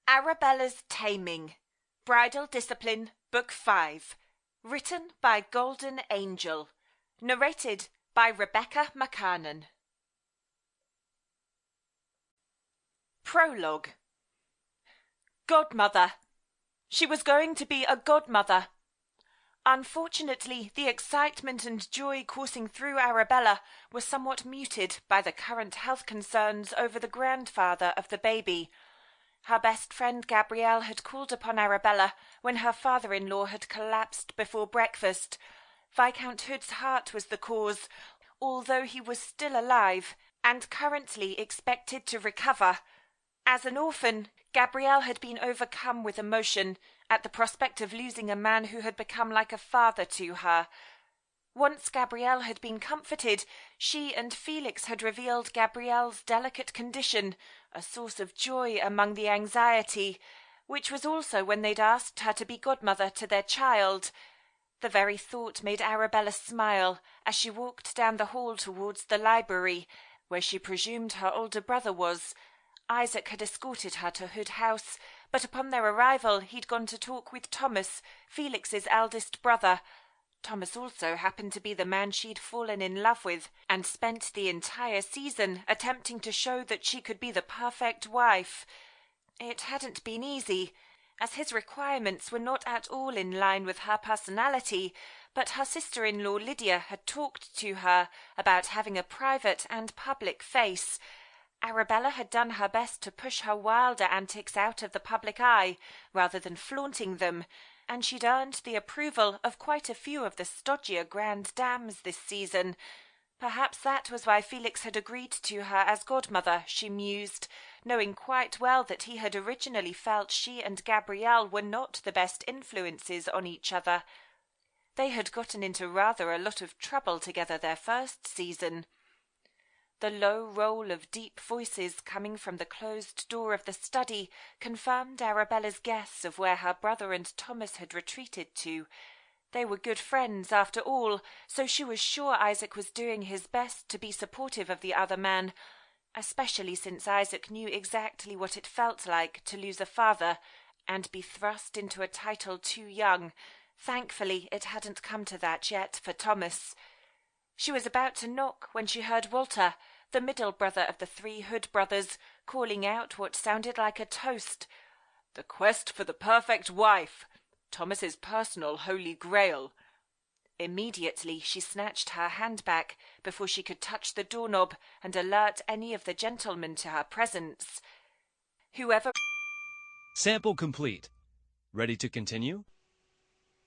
Arabella's Taming, Bridal Discipline, Book 5, written by Golden Angel, narrated by Rebecca Mckernan. Prologue. Godmother. She was going to be a godmother. Unfortunately, the excitement and joy coursing through Arabella was somewhat muted by the current health concerns over the grandfather of the baby. Her best friend Gabrielle had called upon Arabella when her father-in-law had collapsed before breakfast. Viscount Hood's heart was the cause, although he was still alive and currently expected to recover. As an orphan, Gabrielle had been overcome with emotion at the prospect of losing a man who had become like a father to her. Once Gabrielle had been comforted, she and Felix had revealed Gabrielle's delicate condition, a source of joy among the anxiety, which was also when they'd asked her to be godmother to their child. The very thought made Arabella smile as she walked down the hall towards the library, where she presumed her older brother was. Isaac had escorted her to Hood House, but upon their arrival he'd gone to talk with Thomas, Felix's eldest brother. Thomas also happened to be the man she'd fallen in love with, and spent the entire season attempting to show that she could be the perfect wife. It hadn't been easy, as his requirements were not at all in line with her personality, but her sister-in-law Lydia had talked to her about having a private and public face. Arabella had done her best to push her wilder antics out of the public eye, rather than flaunting them, and she'd earned the approval of quite a few of the stodgier grand dames this season. Perhaps that was why Felix had agreed to her as godmother, she mused, knowing quite well that he had originally felt she and Gabrielle were not the best influences on each other. They had gotten into rather a lot of trouble together their first season. The low roll of deep voices coming from the closed door of the study confirmed Arabella's guess of where her brother and Thomas had retreated to. They were good friends, after all, so she was sure Isaac was doing his best to be supportive of the other man, especially since Isaac knew exactly what it felt like to lose a father and be thrust into a title too young. Thankfully, it hadn't come to that yet for Thomas. She was about to knock when she heard Walter, the middle brother of the 3 Hood brothers, calling out what sounded like a toast. "The quest for the perfect wife, Thomas's personal holy grail." Immediately she snatched her hand back before she could touch the doorknob and alert any of the gentlemen to her presence. Whoever... Sample complete. Ready to continue?